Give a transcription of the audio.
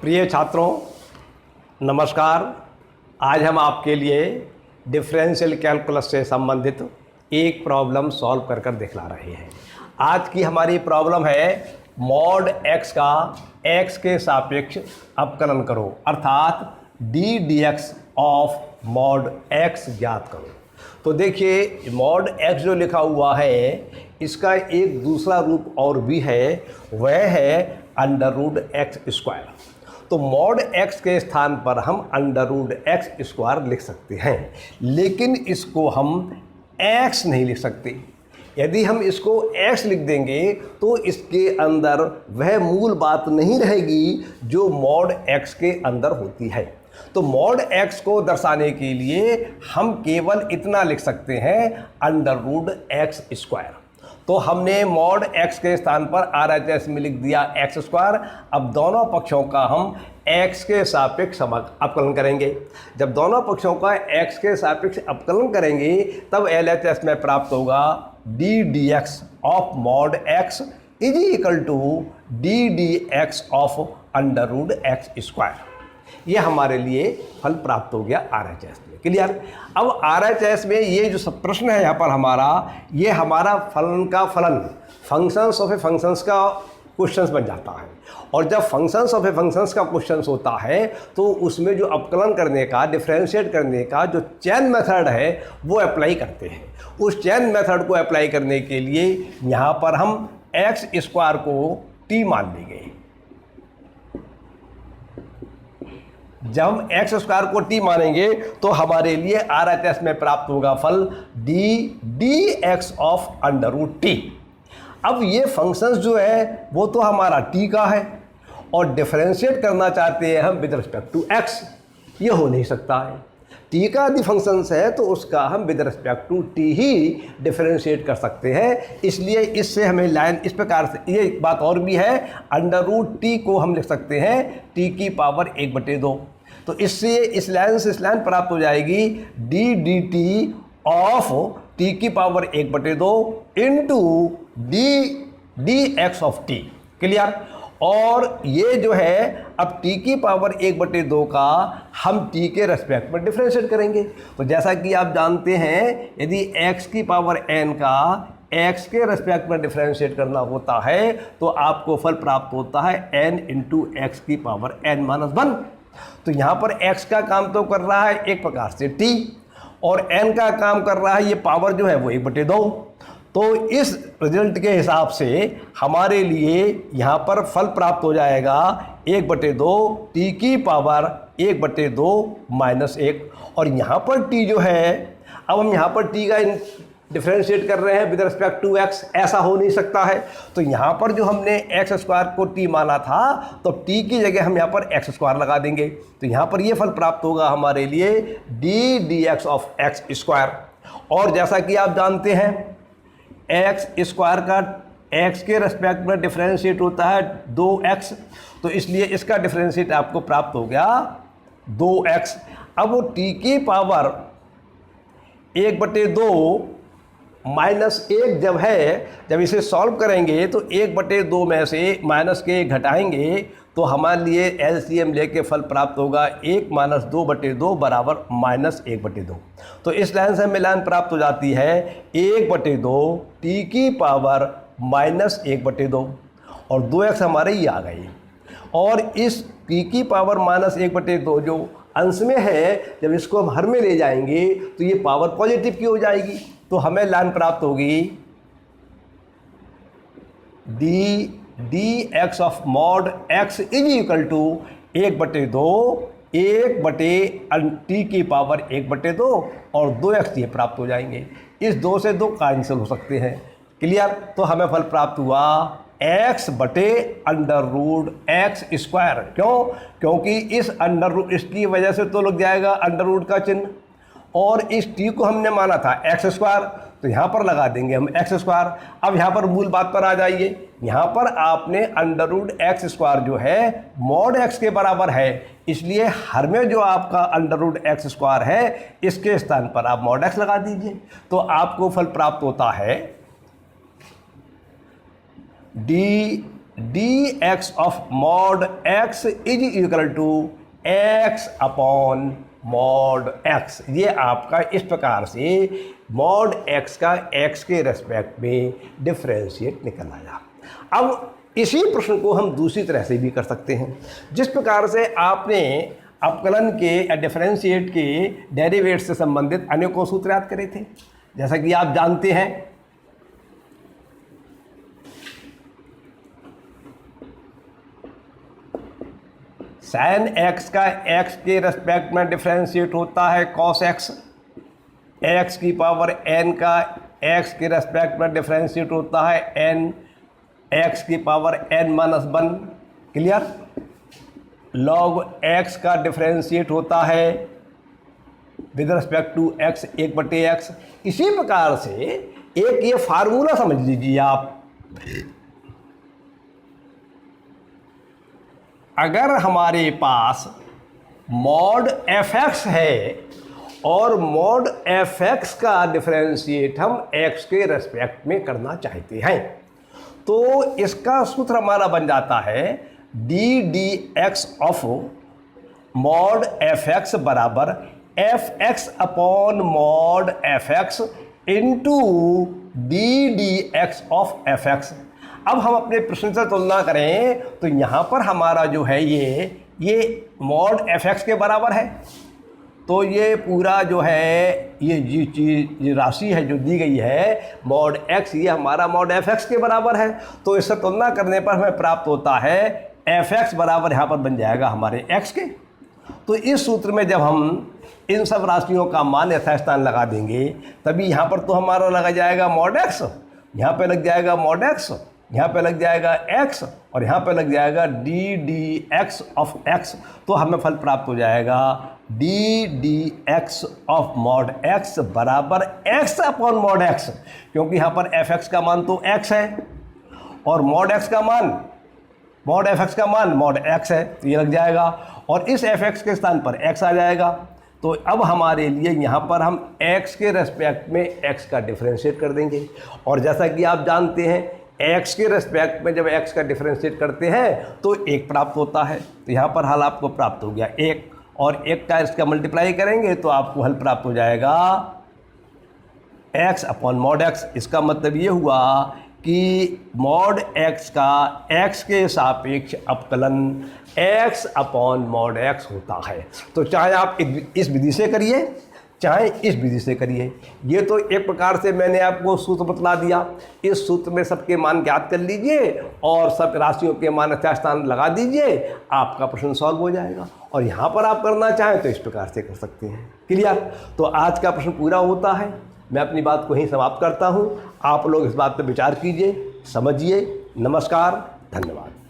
प्रिय छात्रों, नमस्कार। आज हम आपके लिए डिफरेंशियल कैलकुलस से संबंधित एक प्रॉब्लम सॉल्व कर कर दिखला रहे हैं। आज की हमारी प्रॉब्लम है मॉड x का x के सापेक्ष अवकलन करो, अर्थात D d x of mod x ज्ञात करो। तो देखिए, मॉड x जो लिखा हुआ है इसका एक दूसरा रूप और भी है, वह है अंडर रूट एक्स स्क्वायर। तो मॉड x के स्थान पर हम अंडर रूट एक्स स्क्वायर लिख सकते हैं, लेकिन इसको हम x नहीं लिख सकते। यदि हम इसको x लिख देंगे तो इसके अंदर वह मूल बात नहीं रहेगी जो मॉड x के अंदर होती है। तो मॉड x को दर्शाने के लिए हम केवल इतना लिख सकते हैं अंडर रूट एक्स स्क्वायर। तो हमने मॉड x के स्थान पर RHS में लिख दिया एक्स स्क्वायर। अब दोनों पक्षों का हम x के सापेक्ष अवकलन करेंगे। जब दोनों पक्षों का x के सापेक्ष अवकलन करेंगे तब LHS में प्राप्त होगा d d x of mod x is equal to d d x of under root x square. ये हमारे लिए फल प्राप्त हो गया RHS में। क्लियर? अब RHS में ये जो सब प्रश्न है यहाँ पर हमारा, ये हमारा फलन का फलन, फंक्शंस ऑफ ए फंक्शंस का क्वेश्चंस बन जाता है। और जब फंक्शंस ऑफ ए फंक्शंस का क्वेश्चंस होता है तो उसमें जो अवकलन करने का, डिफरेंशिएट करने का जो चेन मेथड है वो अप्लाई करते हैं। उस चेन मेथड को अप्लाई करने के लिए यहाँ पर हम एक्स स्क्वायर को t मान लेंगे। जब हम एक्स स्क्वायर को t मानेंगे तो हमारे लिए RHS में प्राप्त होगा फल d d x of under root t. अब ये फंक्शंस जो है वो तो हमारा t का है और डिफरेंशिएट करना चाहते हैं हम विद रिस्पेक्ट टू x। ये हो नहीं सकता है। t का यदि फंक्शंस है तो उसका हम विद रिस्पेक्ट टू t ही डिफरेंशिएट कर सकते हैं। इसलिए इससे हमें लाइन इस प्रकार से, ये एक बात और भी है, अंडर रूट t को हम लिख सकते हैं t की पावर 1/2। तो इससे इस लाइन से इस लाइन प्राप्त हो जाएगी D D T of t की power 1/2 into D d x of t। Clear? और ये जो है अब t की पावर 1/2 का हम t के रेस्पेक्ट में डिफरेंशिएट करेंगे। तो जैसा कि आप जानते हैं, यदि x की पावर n का x के रेस्पेक्ट में डिफरेंशिएट करना होता है तो आपको फल प्राप्त होता है n इंटू एक्स की पावर n-1। तो यहाँ पर x का काम तो कर रहा है एक प्रकार से t, और n का काम कर रहा है ये पावर जो है वो 1/2। तो इस रिजल्ट के हिसाब से हमारे लिए यहाँ पर फल प्राप्त हो जाएगा 1/2 t की पावर 1/2 -1। और यहाँ पर t जो है, अब हम यहाँ पर t का डिफरेंशिएट कर रहे हैं विद रिस्पेक्ट टू x, ऐसा हो नहीं सकता है। तो यहाँ पर जो हमने एक्स स्क्वायर को t माना था तो t की जगह हम यहाँ पर एक्स स्क्वायर लगा देंगे। तो यहाँ पर ये फल प्राप्त होगा हमारे लिए D d x of x square. और जैसा कि आप जानते हैं एक्स स्क्वायर का x के रेस्पेक्ट में डिफरेंशिएट होता है 2x, तो इसलिए इसका डिफरेंशिएट आपको प्राप्त हो गया 2x। अब वो t की पावर 1/2 -1 जब है, जब इसे सॉल्व करेंगे तो 1/2 में से माइनस के घटाएंगे तो हमारे लिए LCM लेके फल प्राप्त होगा 1 - 2/2 बराबर -1/2। तो इस लाइन से हमें लाइन प्राप्त हो जाती है 1/2 t की पावर -1/2 और 2x हमारे ये आ गई। और इस t की पावर -1/2 जो अंश में है, जब इसको हम हर में ले जाएंगे तो ये पावर पॉजिटिव की हो जाएगी। तो हमें लाइन प्राप्त होगी d d x of mod x is equal to 1/2 t की पावर 1/2 और 2x ये प्राप्त हो जाएंगे। इस 2 से 2 कैंसिल हो सकते हैं। क्लियर? तो हमें फल प्राप्त हुआ x बटे अंडर रूट एक्स स्क्वायर। क्यों? क्योंकि इस अंडर रूट, इसकी वजह से तो लग जाएगा अंडर रूट का चिन्ह, और इस t को हमने माना था एक्स स्क्वायर, तो यहाँ पर लगा देंगे हम एक्स स्क्वायर। अब यहाँ पर मूल बात पर आ जाइए। यहाँ पर आपने अंडर रूट एक्स स्क्वायर जो है मॉड x के बराबर है, इसलिए हर में जो आपका अंडर रूट एक्स स्क्वायर है इसके स्थान पर आप मॉड x लगा दीजिए। तो आपको फल प्राप्त होता है d d x of mod x is equal to x upon mod x. ये आपका इस प्रकार से मॉड एक्स का एक्स के रेस्पेक्ट में डिफरेंशिएट निकल आया। अब इसी प्रश्न को हम दूसरी तरह से भी कर सकते हैं। जिस प्रकार से आपने अवकलन के या डिफरेंशिएट के डेरिवेट से संबंधित अनेकों सूत्र याद करे थे, जैसा कि आप जानते हैं sin x का x के रेस्पेक्ट में डिफरेंशिएट होता है cos x, x की पावर n का x के रेस्पेक्ट में डिफरेंशिएट होता है n x की power n-1। Clear? log x का डिफरेंशिएट होता है with respect to x 1/x। इसी प्रकार से एक ये फार्मूला समझ लीजिए आप, अगर हमारे पास मॉड fx है और मॉड fx का डिफरेंशिएट हम x के रेस्पेक्ट में करना चाहते हैं, तो इसका सूत्र हमारा बन जाता है ddx ऑफ मॉड fx बराबर fx upon mod fx into ddx of fx। अब हम अपने प्रश्न से तुलना करें तो यहाँ पर हमारा जो है ये मॉड fx के बराबर है, तो ये पूरा जो है ये राशि है जो दी गई है मॉड x, ये हमारा मॉड fx के बराबर है। तो इससे तुलना करने पर हमें प्राप्त होता है fx बराबर यहाँ पर बन जाएगा हमारे x के। तो इस सूत्र में जब हम इन सब राशियों का मान यथास्थान लगा देंगे तभी यहाँ पर तो हमारा लगा जाएगा मॉड x, यहाँ पे लग जाएगा मॉड x, यहाँ पे लग जाएगा x और यहाँ पे लग जाएगा ddx ऑफ x। तो हमें फल प्राप्त हो जाएगा ddx ऑफ मॉड x बराबर x अपॉन मॉड x, क्योंकि यहाँ पर fx का मान तो x है और मॉड x का मान मॉड fx का मान मॉड x है, तो ये लग जाएगा और इस fx के स्थान पर x आ जाएगा। तो अब हमारे लिए यहाँ पर हम x के रेस्पेक्ट में x का डिफरेंशिएट कर देंगे, और जैसा कि आप जानते हैं x के रेस्पेक्ट में जब x का डिफरेंशिएट करते हैं तो 1 प्राप्त होता है। तो यहाँ पर हल आपको प्राप्त हो गया 1, और 1 का इसका मल्टीप्लाई करेंगे तो आपको हल प्राप्त हो जाएगा x अपॉन मॉड x। इसका मतलब ये हुआ कि मॉड x का x के सापेक्ष अवकलन x अपॉन मॉड x होता है। तो चाहे आप इस विधि से करिए चाहे इस विधि से करिए, ये तो एक प्रकार से मैंने आपको सूत्र बतला दिया। इस सूत्र में सबके मान ज्ञात कर लीजिए और सब राशियों के मान यथास्थान लगा दीजिए, आपका प्रश्न सॉल्व हो जाएगा। और यहाँ पर आप करना चाहें तो इस प्रकार से कर सकते हैं। क्लियर? तो आज का प्रश्न पूरा होता है। मैं अपनी बात को यहीं समाप्त करता हूँ। आप लोग इस बात पर विचार कीजिए, समझिए। नमस्कार, धन्यवाद।